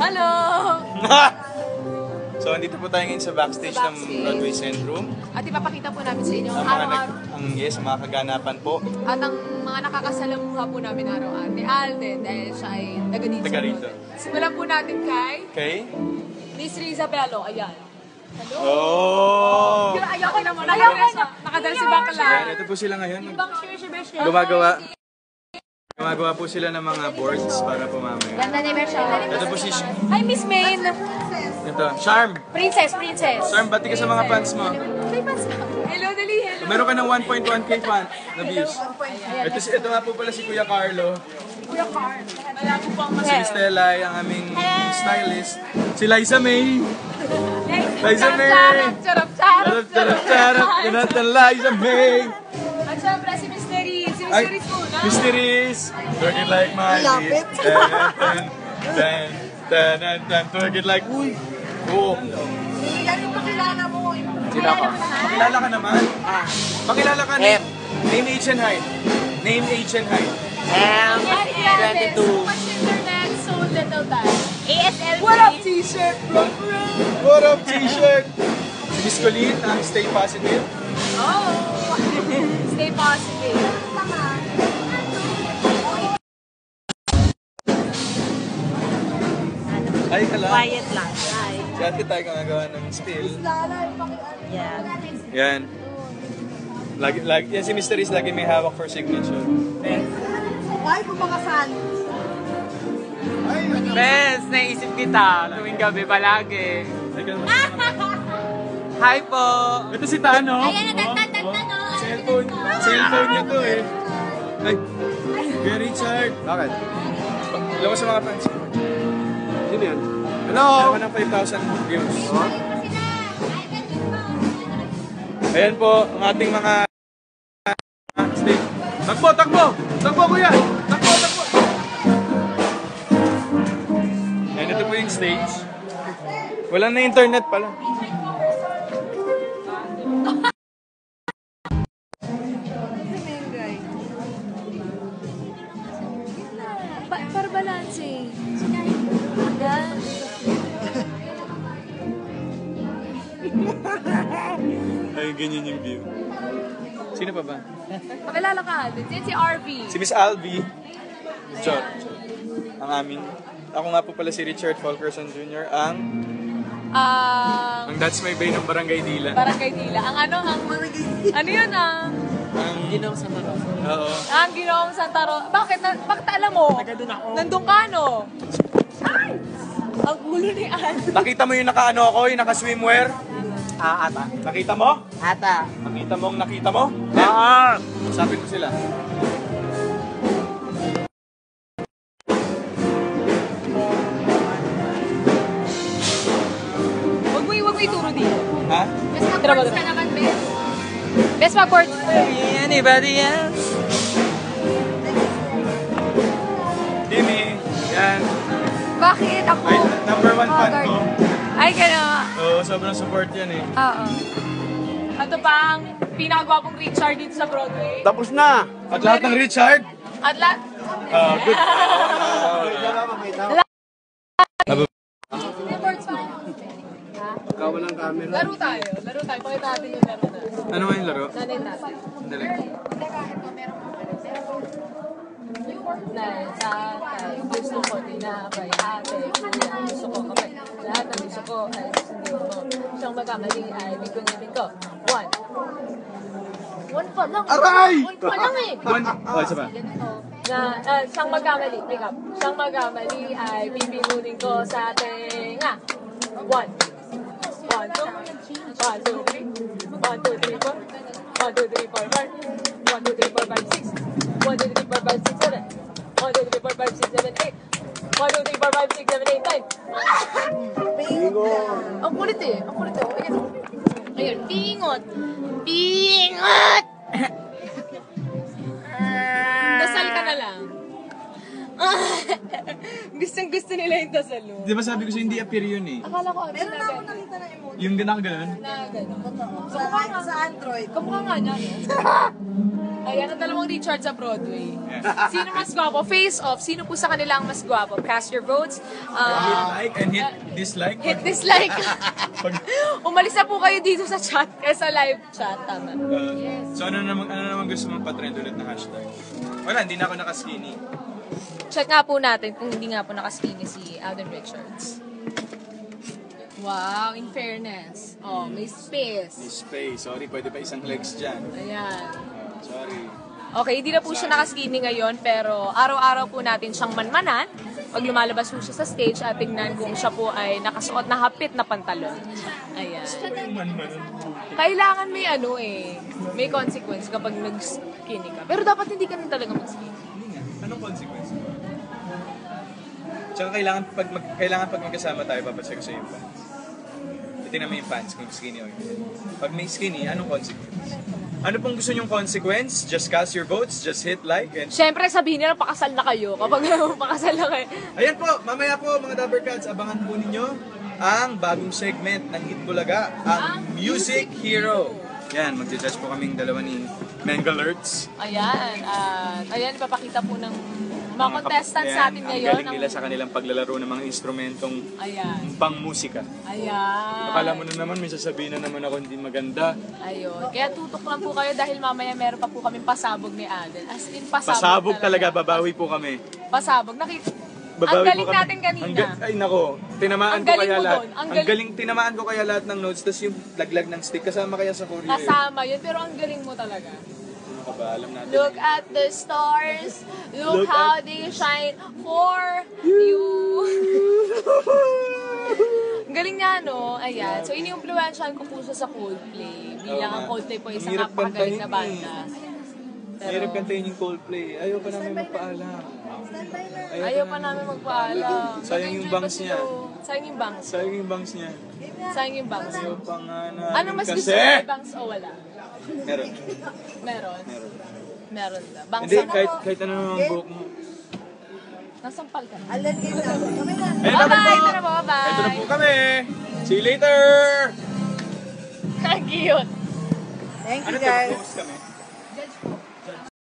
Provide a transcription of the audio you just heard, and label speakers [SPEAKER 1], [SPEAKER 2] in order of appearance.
[SPEAKER 1] Hello!
[SPEAKER 2] So, andito po tayo ngayon sa backstage ng Broadway Centrum.
[SPEAKER 1] At ipapakita po namin sa inyo
[SPEAKER 2] Ang
[SPEAKER 1] araw-araw.
[SPEAKER 2] mga kaganapan po.
[SPEAKER 1] At ang mga nakakasalamuha po namin araw-araw. Ni Alden, dahil siya ay taga dito. Simulan po natin kay Miss Riza Bello. Ayan. Hello!
[SPEAKER 2] Oh!
[SPEAKER 1] Ayoko naman. Nakadala si Bakla.
[SPEAKER 2] Ito po sila ngayon.
[SPEAKER 1] Ibang share.
[SPEAKER 2] Gumagawa po sila ng mga boards para po mamaya.
[SPEAKER 1] Ganda ni Mersha.
[SPEAKER 2] Ito po si
[SPEAKER 1] Hi, Miss Main.
[SPEAKER 2] Ito, Charm.
[SPEAKER 1] Princess.
[SPEAKER 2] Charm, bati ka sa mga fans mo.
[SPEAKER 1] May fans ka. Hello, dali. Hello.
[SPEAKER 2] Meron ka ng 1.1k fan na views. Ito nga po pala si Kuya Carlo.
[SPEAKER 1] Kuya Carl. Malabo po ang
[SPEAKER 2] Si Stella, ang aming stylist. Si Liza May. Liza May.
[SPEAKER 1] Charap.
[SPEAKER 2] Ganatan Liza May.
[SPEAKER 1] At syempre si Mysteries. Si
[SPEAKER 2] Ay,
[SPEAKER 1] Mysteries muna.
[SPEAKER 2] Mysteries. Twerk it like my
[SPEAKER 3] Lapit.
[SPEAKER 2] Twerk it like, uy. Oo.
[SPEAKER 3] Yan yung pakilala mo.
[SPEAKER 2] Sino ako? Pakilala ka naman. Pakilala ka. Name, age, and height. Name, age, and height.
[SPEAKER 1] 22. So much internet, so little time. ASL.
[SPEAKER 3] What up, t-shirt, bro?
[SPEAKER 2] What up, t-shirt? Si Miss Colleen, ang Stay Positive.
[SPEAKER 1] Oh. Stay positive.
[SPEAKER 2] Ay, ka lang.
[SPEAKER 4] Quiet lang.
[SPEAKER 2] Si ate tayo gumagawa ng spill.
[SPEAKER 4] Yeah.
[SPEAKER 2] Yan. Yan si Mr. Is lagi may hawak for signature.
[SPEAKER 3] Ay, pumakasal.
[SPEAKER 4] Bes, naisip kita tuwing gabi palagi.
[SPEAKER 2] Ay, ganun.
[SPEAKER 4] Hi po!
[SPEAKER 2] Ito si Tano.
[SPEAKER 1] Ayan,
[SPEAKER 2] Cellphone niya to eh. Ay, Kuya Richard. Bakit? Alam mo sa mga fans. Sino yan? Hello! Meron ka ng 5,000 views. Ayan po, ang ating mga stage. Takbo, kuya! Takbo! Ayan, ito po yung stage. Wala na internet pala.
[SPEAKER 1] Para balance eh. Yan.
[SPEAKER 2] Ay, ganyan yung view. Sino pa ba?
[SPEAKER 1] Pakilala ka, Alden. Yan si RV.
[SPEAKER 2] Si Miss Alvi. Chot. Ang aming. Ako nga po pala si Richard Fulkerson Jr. Ang That's My Bay ng Barangay Dila.
[SPEAKER 1] Barangay Dila. Ang yun
[SPEAKER 4] Ginoong Santa Rosa.
[SPEAKER 2] Oo.
[SPEAKER 1] Ang Ginoong Santa Rosa. Bakit alam mo?
[SPEAKER 4] Nagandun ako.
[SPEAKER 1] Nandun ka, no? Ay! Ang gulo ni Ann.
[SPEAKER 2] Nakita mo yung naka-ano ako, yung naka-swimwear?
[SPEAKER 4] Ata.
[SPEAKER 2] Nakita mo?
[SPEAKER 4] Ata.
[SPEAKER 2] Nakita mo? Sabi ko sila.
[SPEAKER 1] Huwag mo ituro dito.
[SPEAKER 2] Ha?
[SPEAKER 1] Best mag-boards ka naman, Best. Best mag-boards.
[SPEAKER 4] Anybody else?
[SPEAKER 2] Timmy. Yan.
[SPEAKER 1] Bakit ako?
[SPEAKER 2] Ay, number 1 fan ko.
[SPEAKER 1] Ay, gano'n.
[SPEAKER 2] Oo, sobrang support yan eh.
[SPEAKER 1] Oo. Ito pa ang pinakagwapong Richard dito sa Broadway.
[SPEAKER 2] Tapos na! At lahat ng Richard?
[SPEAKER 1] At lahat.
[SPEAKER 2] Good. Kawalang camera.
[SPEAKER 1] Laro tayo. Pakita natin yung laro na.
[SPEAKER 2] Ano nga yung laro?
[SPEAKER 1] Nanay natin.
[SPEAKER 2] Dali.
[SPEAKER 1] Na sa gusto ko tinapay, ate, kuya, gusto ko kamay. Lahat ng gusto ko ay sundin mo. Siyang magkamali ay bigong-ibig ko. One pa lang.
[SPEAKER 2] Aray!
[SPEAKER 1] One pa lang eh.
[SPEAKER 2] Isa pa.
[SPEAKER 1] Siyang magkamali, pick up. Siyang magkamali ay bibigunin ko sa tenga. 1, 2, 1, 2, 3, 1, 2, 3, 4. 1, 2, 3, 4, 5, 6. 1, 2, 3, 4, 5, 6, 7. 1, 2, 3, 4, 5, 6, 7, 8. 1, 2, 3, 4, 5, 6, 7, 8, 9.
[SPEAKER 3] Bingo.
[SPEAKER 1] Ang kulit eh. Ayun. Bingot. Dasal ka na lang. Gustong-gusto nila yung tasalong.
[SPEAKER 2] Di ba sabi ko sa'yo, hindi appear yun eh.
[SPEAKER 1] Akala ko,
[SPEAKER 3] Meron na ako nakita na emoji.
[SPEAKER 2] Yung ganun.
[SPEAKER 1] Na gano'n.
[SPEAKER 3] Sa Android.
[SPEAKER 1] Kamukha nga niya, no? Ayan, ang dalawang Richard sa Broadway. Sino mas gwapo? Face off. Sino po sa kanila ang mas gwapo? Cast your votes.
[SPEAKER 2] Hit like and hit dislike.
[SPEAKER 1] Hit dislike. Umalis na po kayo dito sa chat, sa live chat. Tama.
[SPEAKER 2] So ano naman gusto mong patrend ulit na hashtag? Wala, hindi na ako nakaskinny.
[SPEAKER 1] Check nga po natin kung hindi nga po nakaskinny si Alden Richards. Wow, in fairness. Oh, may space.
[SPEAKER 2] Space. Sorry, pwede pa isang legs dyan.
[SPEAKER 1] Ayan.
[SPEAKER 2] Sorry.
[SPEAKER 1] Okay, hindi na po siya nakaskinny ngayon, pero araw-araw po natin siyang manmanan. Pag lumalabas po siya sa stage at tingnan kung siya po ay nakasuot na hapit na pantalon. Ayan. Kailangan may may consequence kapag nag-skinny ka. Pero dapat hindi ka na talaga mag-skinny.
[SPEAKER 2] Hindi nga. Anong consequence? Tsaka kailangan pag magkasama tayo, papacheck ko sa yung pants. Tingnan mo yung pants kung skinny o hindi. Pag may skinny, anong consequence? Ano pong gusto nyong consequence? Just cast your votes, just hit like, and...
[SPEAKER 1] Siyempre, sabihin nila pakasal na kayo. Kapag pakasal na kayo.
[SPEAKER 2] Ayan po, mamaya po mga Dapper Cats, abangan po ninyo ang bagong segment ng Hit Bulaga, ang Music Hero. Yan, magja-judge po kaming dalawa ni Mengalerts.
[SPEAKER 1] Ayan, ayan, ipapakita po ng mga contestants sa atin ngayon.
[SPEAKER 2] Ang galing nila sa kanilang paglalaro ng mga instrumentong pang-musika.
[SPEAKER 1] Ayan.
[SPEAKER 2] Akala mo na naman, may sasabihin na naman ako hindi maganda.
[SPEAKER 1] Ayun. Kaya tutok lang po kayo dahil mamaya meron pa po kaming pasabog ni Alden. As in,
[SPEAKER 2] Pasabog talaga, babawi po kami.
[SPEAKER 1] Pasabog. Ang
[SPEAKER 2] Babawi
[SPEAKER 1] galing
[SPEAKER 2] po kami.
[SPEAKER 1] natin kanina.
[SPEAKER 2] Ay nako, tinamaan
[SPEAKER 1] Ang
[SPEAKER 2] ko
[SPEAKER 1] galing
[SPEAKER 2] kaya
[SPEAKER 1] mo
[SPEAKER 2] lahat.
[SPEAKER 1] dun.
[SPEAKER 2] Ang galing, tinamaan ko kaya lahat ng notes, tapos yung laglag ng stick, kasama kaya sa choreo.
[SPEAKER 1] Kasama yun, pero ang galing mo talaga.
[SPEAKER 2] Ano ka ba, alam natin.
[SPEAKER 1] Look at the stars. Look how they shine for you. Ang galing niya, no? Ayan. So, ini-influensyahan ko po siya sa Coldplay. Bilang ang Coldplay po isang napakagaling na banda.
[SPEAKER 2] Mahirap kantahin yung Coldplay. Ayaw pa namin magpaalam.
[SPEAKER 1] Ayaw pa namin magpaalam.
[SPEAKER 2] Sayang yung bangs niya.
[SPEAKER 1] Sayang yung bangs.
[SPEAKER 2] Sayang yung bangs niya.
[SPEAKER 1] Sayang yung bangs.
[SPEAKER 2] Ayaw pa nga namin
[SPEAKER 1] Ano mas gusto
[SPEAKER 2] kasi.
[SPEAKER 1] mo? May bangs o wala?
[SPEAKER 2] Meron.
[SPEAKER 1] Meron. Meron na. Bangs
[SPEAKER 2] Hindi,
[SPEAKER 1] ang...
[SPEAKER 2] kahit ano naman buhok mo.
[SPEAKER 1] Nasampal ka na.
[SPEAKER 3] Alan kayo na. Kami na.
[SPEAKER 2] Ayun,
[SPEAKER 1] Bye-bye!
[SPEAKER 2] po.
[SPEAKER 1] Ito na po, bye-bye!
[SPEAKER 2] Ito na po kami. See you later!
[SPEAKER 1] Ang cute!
[SPEAKER 3] Thank
[SPEAKER 2] Ano
[SPEAKER 3] you
[SPEAKER 2] to?
[SPEAKER 3] guys.
[SPEAKER 2] Close kami.